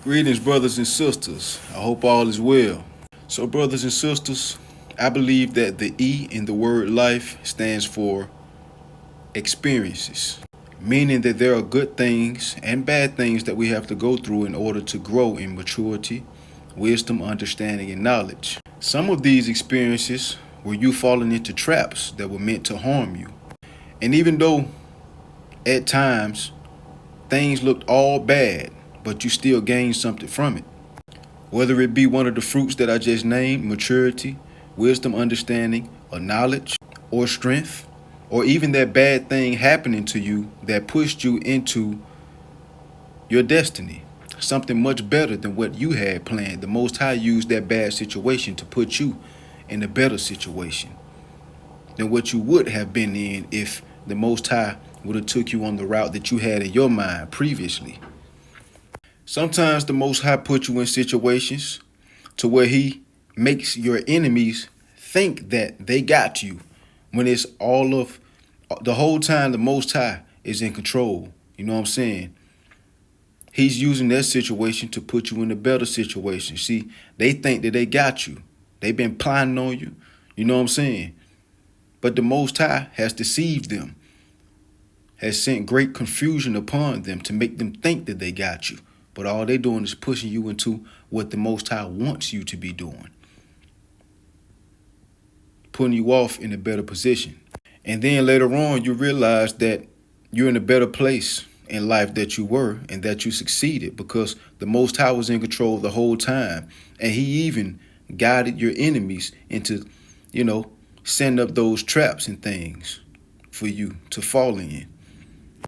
Greetings, brothers and sisters. I hope all is well. So, brothers and sisters, I believe that the E in the word life stands for experiences, meaning that there are good things and bad things that we have to go through in order to grow in maturity, wisdom, understanding, and knowledge. Some of these experiences were you falling into traps that were meant to harm you. And even though at times things looked all bad, but you still gained something from it. Whether it be one of the fruits that I just named, maturity, wisdom, understanding, or knowledge, or strength, or even that bad thing happening to you that pushed you into your destiny, something much better than what you had planned. The Most High used that bad situation to put you in a better situation than what you would have been in if the Most High would have took you on the route that you had in your mind previously. Sometimes the Most High put you in situations to where he makes your enemies think that they got you when it's all of the whole time the Most High is in control. You know what I'm saying? He's using that situation to put you in a better situation. See, they think that they got you. They've been planning on you. You know what I'm saying? But the Most High has deceived them, has sent great confusion upon them to make them think that they got you. But all they're doing is pushing you into what the Most High wants you to be doing, putting you off in a better position. And then later on, you realize that you're in a better place in life that you were and that you succeeded because the Most High was in control the whole time. And he even guided your enemies into, setting up those traps and things for you to fall in.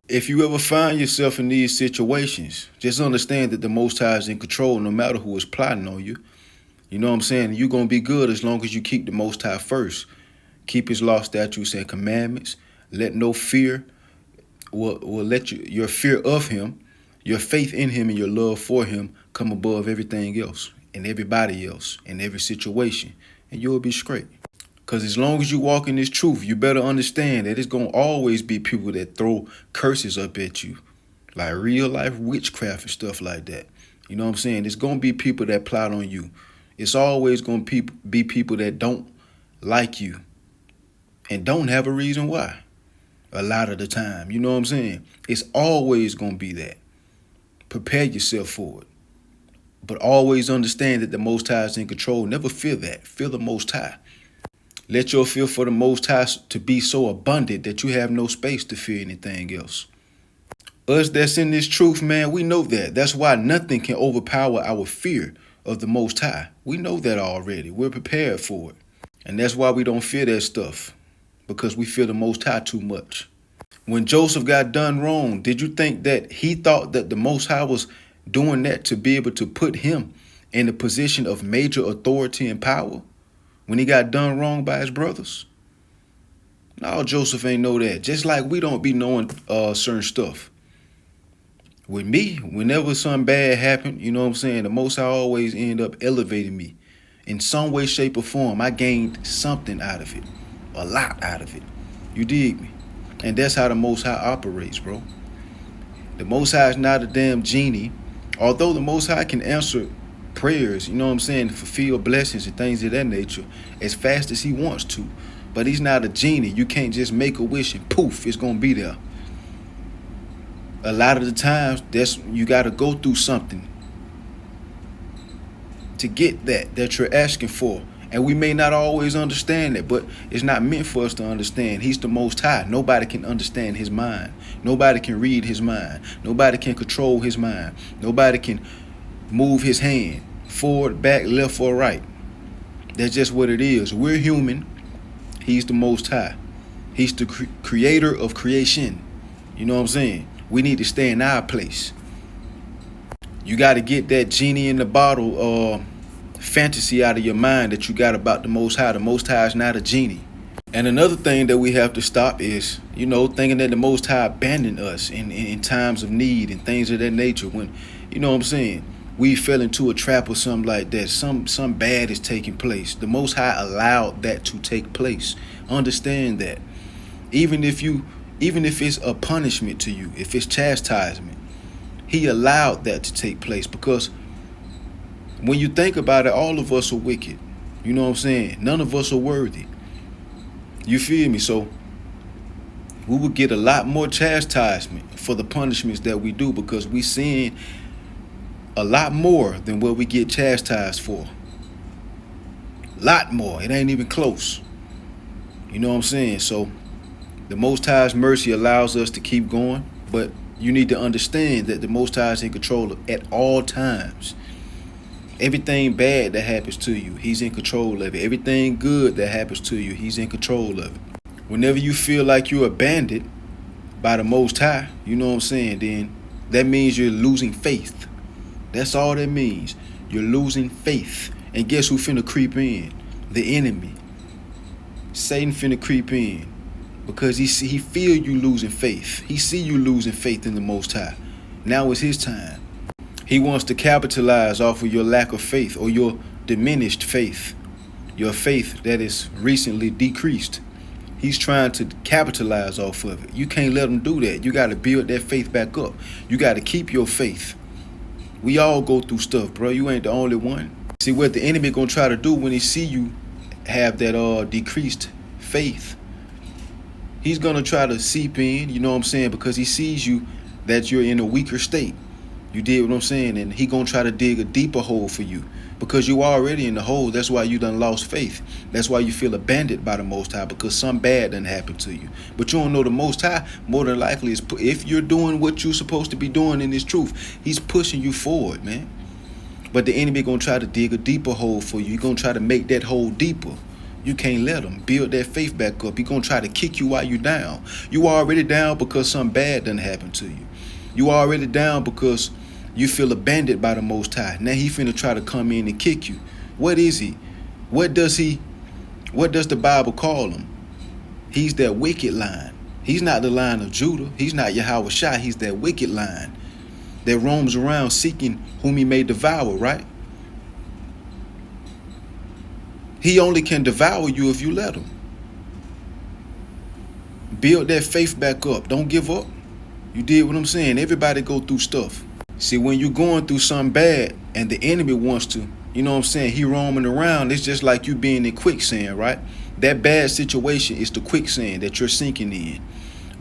If you ever find yourself in these situations, just understand that the Most High is in control no matter who is plotting on you. You know what I'm saying? You're going to be good as long as you keep the Most High first. Keep his law, statutes, and commandments. Let no fear will let your fear of him, your faith in him, and your love for him come above everything else and everybody else in every situation. And you'll be straight. Because as long as you walk in this truth, you better understand that it's going to always be people that throw curses up at you, like real life witchcraft and stuff like that. You know what I'm saying? It's going to be people that plot on you. It's always going to be people that don't like you and don't have a reason why a lot of the time. You know what I'm saying? It's always going to be that. Prepare yourself for it. But always understand that the Most High is in control. Never fear that. Fear the Most High. Let your fear for the Most High to be so abundant that you have no space to fear anything else. Us that's in this truth, man, we know that. That's why nothing can overpower our fear of the Most High. We know that already. We're prepared for it. And that's why we don't fear that stuff, because we fear the Most High too much. When Joseph got done wrong, did you think that he thought that the Most High was doing that to be able to put him in a position of major authority and power? When he got done wrong by his brothers? No, Joseph ain't know that. Just like we don't be knowing certain stuff. With me, whenever something bad happened, you know what I'm saying, the Most High always end up elevating me. In some way, shape, or form, I gained something out of it. A lot out of it. You dig me? And that's how the Most High operates, bro. The Most High is not a damn genie. Although the Most High can answer prayers, you know what I'm saying, fulfill blessings and things of that nature as fast as he wants to. But he's not a genie. You can't just make a wish and poof, it's going to be there. A lot of the times, you got to go through something to get that you're asking for. And we may not always understand it, but it's not meant for us to understand. He's the Most High. Nobody can understand his mind. Nobody can read his mind. Nobody can control his mind. Nobody can move his hand forward, back, left, or right. That's just what it is. We're human. He's the Most High. He's the creator of creation. You know what I'm saying? We need to stay in our place. You got to get that genie in the bottle fantasy out of your mind that you got about the Most High. The Most High is not a genie. And another thing that we have to stop is, thinking that the Most High abandoned us in times of need and things of that nature. When, you know what I'm saying, we fell into a trap or something like that. Some bad is taking place. The Most High allowed that to take place. Understand that. Even if it's a punishment to you, if it's chastisement, he allowed that to take place because When you think about it, all of us are wicked. You know what I'm saying? None of us are worthy. You feel me? So we will get a lot more chastisement for the punishments that we do, because we sin a lot more than what we get chastised for. Lot more. It ain't even close. You know what I'm saying? So the Most High's mercy allows us to keep going, but you need to understand that the Most High is in control at all times. Everything bad that happens to you, he's in control of it. Everything good that happens to you, he's in control of it. Whenever you feel like you're abandoned by the Most High, you know what I'm saying, then that means you're losing faith. That's all that means. You're losing faith. And guess who finna creep in? The enemy. Satan finna creep in, because he feel you losing faith. He see you losing faith in the Most High. Now it's his time. He wants to capitalize off of your lack of faith, or your diminished faith, your faith that is recently decreased. He's trying to capitalize off of it. You can't let him do that. You got to build that faith back up. You got to keep your faith. We all go through stuff, bro. You ain't the only one. See, what the enemy gonna try to do when he see you have that decreased faith, he's gonna try to seep in, you know what I'm saying, because he sees you that you're in a weaker state. You did what I'm saying, and he gonna try to dig a deeper hole for you, because you already in the hole. That's why you done lost faith. That's why you feel abandoned by the Most High, because something bad done happened to you. But you don't know the Most High, more than likely, is if you're doing what you're supposed to be doing in this truth, he's pushing you forward, man. But the enemy gonna try to dig a deeper hole for you. He's gonna try to make that hole deeper. You can't let him. Build that faith back up. He's gonna try to kick you while you're down. You already down because something bad done happened to you. You already down because you feel abandoned by the Most High. Now he finna try to come in and kick you. What is he? What does the Bible call him? He's that wicked line. He's not the line of Judah. He's not Yahweh Shai. He's that wicked line that roams around seeking whom he may devour, right? He only can devour you if you let him. Build that faith back up. Don't give up. You did what I'm saying. Everybody go through stuff. See, when you're going through something bad and the enemy wants to, you know what I'm saying, he roaming around, it's just like you being in quicksand, right? That bad situation is the quicksand that you're sinking in.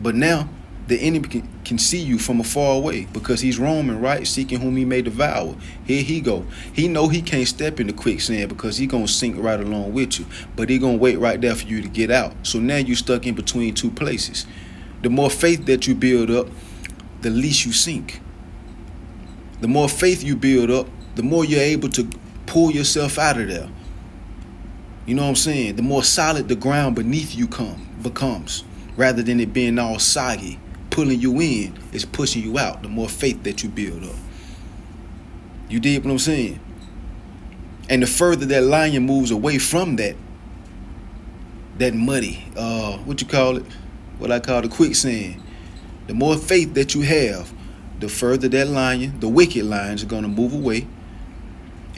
But now the enemy can see you from afar away, because he's roaming, right? Seeking whom he may devour. Here he go. He know he can't step in the quicksand, because he gonna sink right along with you. But he gonna wait right there for you to get out. So now you stuck in between two places. The more faith that you build up, the least you sink. The more faith you build up, the more you're able to pull yourself out of there. You know what I'm saying? The more solid the ground beneath you becomes, rather than it being all soggy. Pulling you in is pushing you out. The more faith that you build up. You did what I'm saying? And the further that lion moves away from that muddy, what you call it? What I call the quicksand. The more faith that you have, the further that lion, the wicked lions, are going to move away.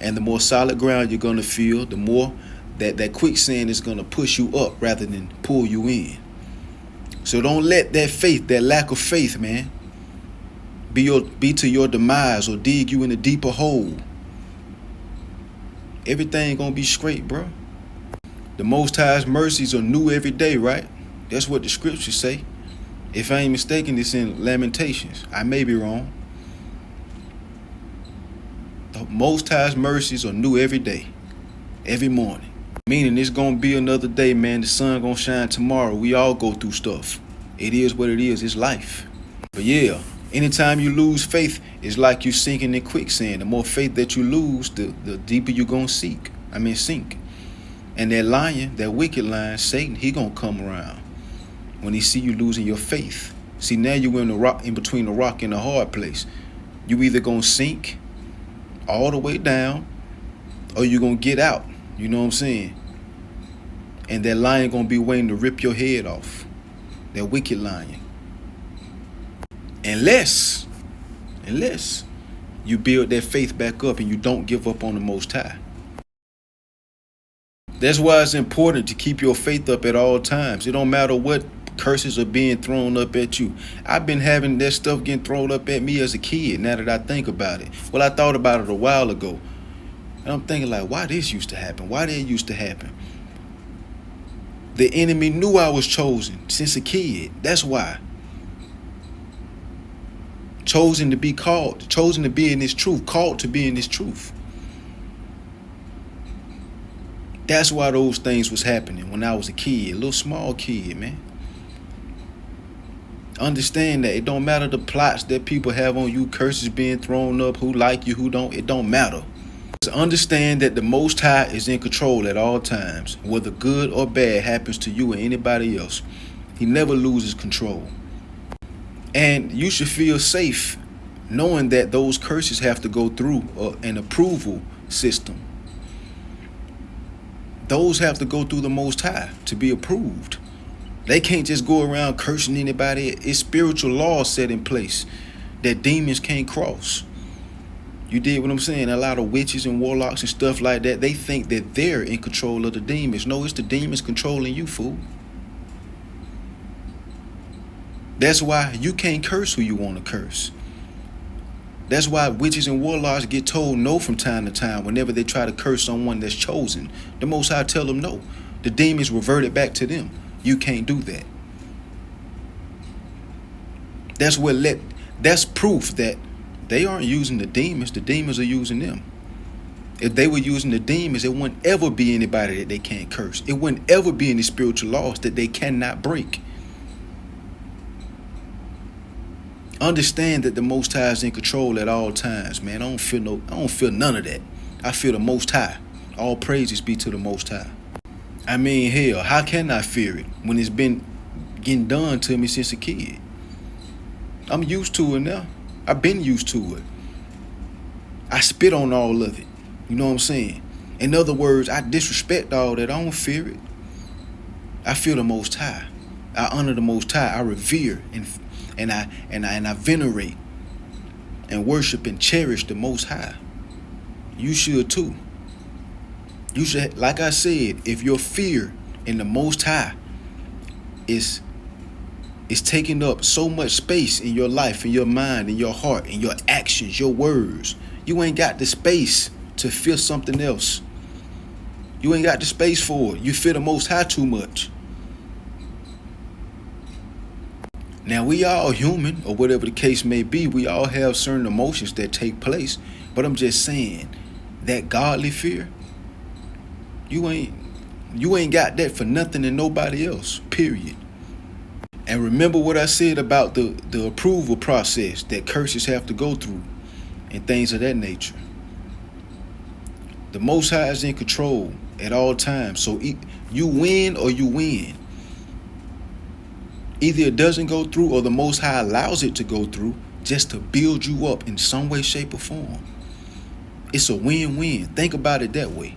And the more solid ground you're going to feel, the more that quicksand is going to push you up rather than pull you in. So don't let that faith, that lack of faith, man, be to your demise or dig you in a deeper hole. Everything gonna be straight, bro. The Most High's mercies are new every day, right? That's what the scriptures say. If I ain't mistaken, it's in Lamentations. I may be wrong. The Most High's mercies are new every day, every morning. Meaning it's gonna be another day, man. The sun gonna shine tomorrow. We all go through stuff. It is what it is. It's life. But yeah, anytime you lose faith, it's like you sinking in quicksand. The more faith that you lose, the deeper you gonna sink. And that lion, that wicked lion, Satan, he gonna come around when he see you losing your faith. See, now you're in between the rock and the hard place. You either gonna sink all the way down, or you gonna get out. You know what I'm saying? And that lion gonna be waiting to rip your head off. That wicked lion. Unless you build that faith back up and you don't give up on the Most High. That's why it's important to keep your faith up at all times. It don't matter what curses are being thrown up at you. I've been having that stuff getting thrown up at me as a kid, now that I think about it. Well, I thought about it a while ago. And I'm thinking like, why this used to happen? Why that used to happen? The enemy knew I was chosen since a kid. That's why. Chosen to be called, chosen to be in this truth, called to be in this truth. That's why those things was happening when I was a kid, a little small kid, man. Understand that it don't matter the plots that people have on you, curses being thrown up, who like you, who don't, it don't matter. Just understand that the Most High is in control at all times, whether good or bad happens to you or anybody else. He never loses control. And you should feel safe knowing that those curses have to go through an approval system. Those have to go through the Most High to be approved. They can't just go around cursing anybody. It's spiritual laws set in place that demons can't cross. You did what I'm saying? A lot of witches and warlocks and stuff like that, they think that they're in control of the demons. No, it's the demons controlling you, fool. That's why you can't curse who you want to curse. That's why witches and warlocks get told no from time to time whenever they try to curse someone that's chosen. The Most High tell them no. The demons revert it back to them. You can't do that. That's proof that they aren't using the demons are using them. If they were using the demons, it wouldn't ever be anybody that they can't curse. It wouldn't ever be any spiritual laws that they cannot break. Understand that the Most High is in control at all times, man. I don't feel none of that. I feel the Most High. All praises be to the Most High. I mean, hell, how can I fear it when it's been getting done to me since a kid? I'm used to it now. I've been used to it. I spit on all of it. You know what I'm saying? In other words, I disrespect all that. I don't fear it. I feel the Most High. I honor the Most High. I revere and I venerate and worship and cherish the Most High. You should too. You should, like I said, if your fear in the Most High is taking up so much space in your life, in your mind, in your heart, in your actions, your words, you ain't got the space to fear something else. You ain't got the space for it. You fear the Most High too much. Now, we all human, or whatever the case may be. We all have certain emotions that take place. But I'm just saying, that godly fear, you ain't got that for nothing and nobody else, period. And remember what I said about the approval process that curses have to go through and things of that nature. The Most High is in control at all times. So you win or you win. Either it doesn't go through or the Most High allows it to go through just to build you up in some way, shape, or form. It's a win-win. Think about it that way.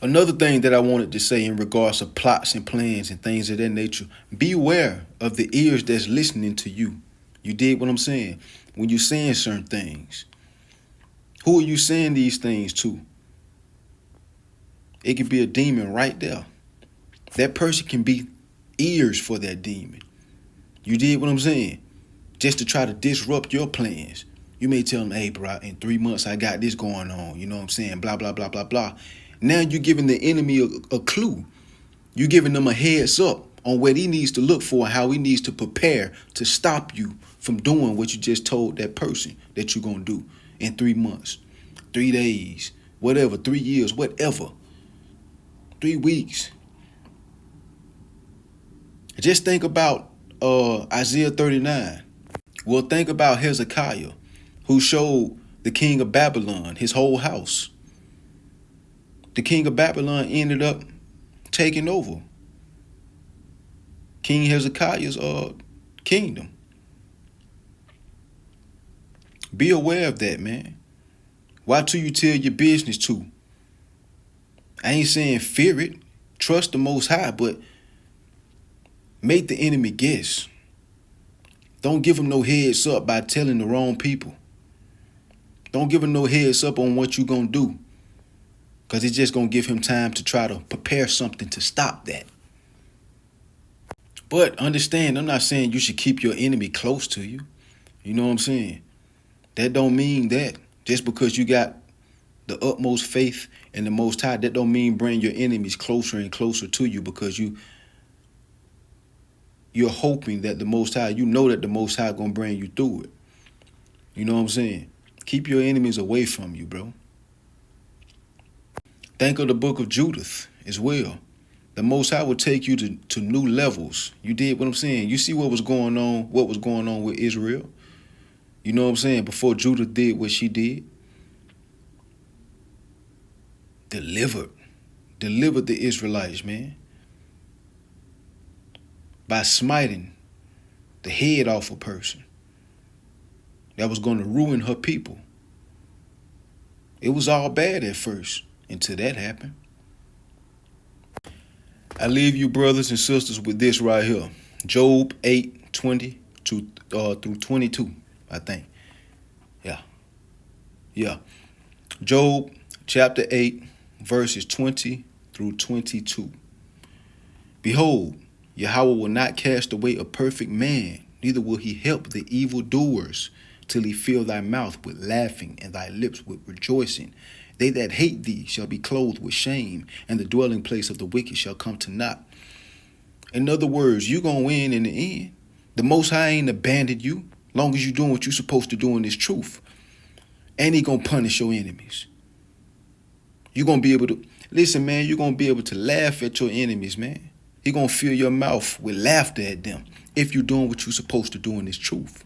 Another thing that I wanted to say in regards to plots and plans and things of that nature, beware of the ears that's listening to you. You dig what I'm saying? When you're saying certain things. Who are you saying these things to? It could be a demon right there. That person can be ears for that demon. You dig what I'm saying? Just to try to disrupt your plans. You may tell them, hey, bro, in 3 months I got this going on. You know what I'm saying? Blah, blah, blah, blah, blah. Now you're giving the enemy a clue. You're giving them a heads up on what he needs to look for and how he needs to prepare to stop you from doing what you just told that person that you're going to do in 3 months, 3 days, whatever, 3 years, whatever, 3 weeks. Just think about Isaiah 39. Well, think about Hezekiah, who showed the king of Babylon his whole house. The king of Babylon ended up taking over King Hezekiah's kingdom. Be aware of that, man. Watch who you tell your business to. I ain't saying fear it. Trust the Most High, but make the enemy guess. Don't give him no heads up by telling the wrong people. Don't give him no heads up on what you're going to do. Because it's just going to give him time to try to prepare something to stop that. But understand, I'm not saying you should keep your enemy close to you. You know what I'm saying? That don't mean that. Just because you got the utmost faith in the Most High. That don't mean bring your enemies closer and closer to you, because you're hoping that the Most High, you know that the Most High gonna bring you through it. You know what I'm saying? Keep your enemies away from you, bro. Think of the book of Judith as well. The Most High will take you to new levels. You did what I'm saying. You see what was going on with Israel. You know what I'm saying? Before Judith did what she did. Delivered the Israelites, man. By smiting the head off a person that was going to ruin her people. It was all bad at first until that happened. I leave you, brothers and sisters, with this right here. Job 8:20 through 22, I think. Yeah. Job chapter 8, verses 20 through 22. Behold, Yahweh will not cast away a perfect man, neither will he help the evildoers, till he fill thy mouth with laughing and thy lips with rejoicing. They that hate thee shall be clothed with shame, and the dwelling place of the wicked shall come to naught. In other words, you gonna win in the end. The Most High ain't abandoned you, long as you doing what you supposed to do in this truth. And he gonna punish your enemies. You gonna be able to, listen, man, you're gonna be able to laugh at your enemies, man. He gonna fill your mouth with laughter at them if you're doing what you're supposed to do in this truth.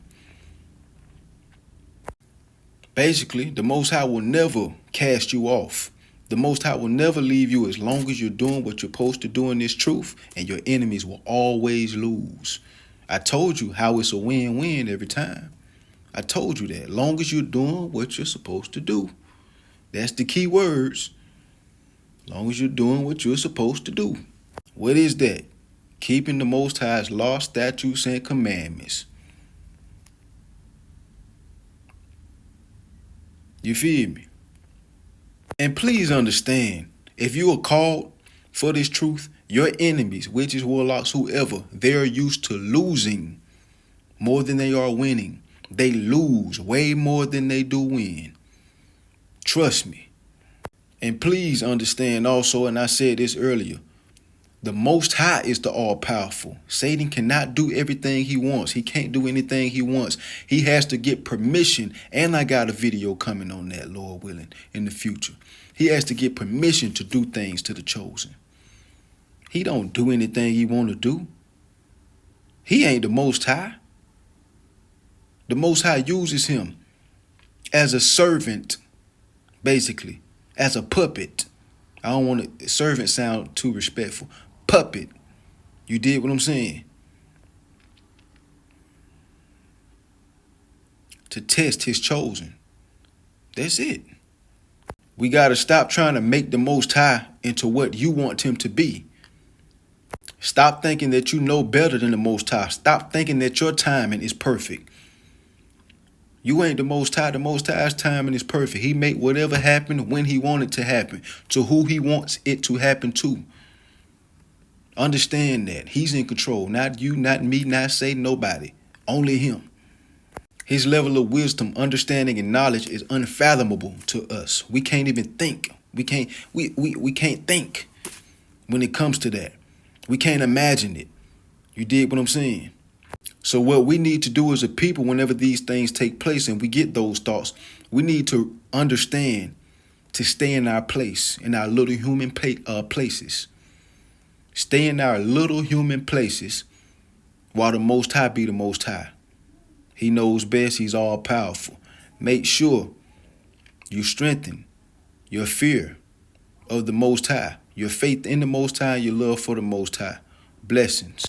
Basically, the Most High will never cast you off. The Most High will never leave you as long as you're doing what you're supposed to do in this truth, and your enemies will always lose. I told you how it's a win-win every time. I told you that. Long as you're doing what you're supposed to do. That's the key words. Long as you're doing what you're supposed to do. What is that? Keeping the Most High's law, statutes, and commandments. You feel me? And please understand, if you are called for this truth, your enemies, witches, warlocks, whoever, they're used to losing more than they are winning. They lose way more than they do win. Trust me. And please understand also, and I said this earlier, the Most High is the all-powerful. Satan cannot do everything he wants. He can't do anything he wants. He has to get permission, and I got a video coming on that, Lord willing, in the future. He has to get permission to do things to the chosen. He don't do anything he want to do. He ain't the Most High. The Most High uses him as a servant, basically, as a puppet. I don't want to, servant sound too respectful. Puppet. You did what I'm saying? To test his chosen. That's it. We got to stop trying to make the Most High into what you want him to be. Stop thinking that you know better than the Most High. Stop thinking that your timing is perfect. You ain't the Most High. The Most High's timing is perfect. He make whatever happen when he want it to happen, to who he wants it to happen to. Understand that. He's in control. Not you, not me, not say nobody. Only him. His level of wisdom, understanding, and knowledge is unfathomable to us. We can't even think. We can't think when it comes to that. We can't imagine it. You dig what I'm saying? So what we need to do as a people, whenever these things take place and we get those thoughts, we need to understand to stay in our place, in our little human places. Stay in our little human places while the Most High be the Most High. He knows best. He's all powerful. Make sure you strengthen your fear of the Most High, your faith in the Most High, your love for the Most High. Blessings.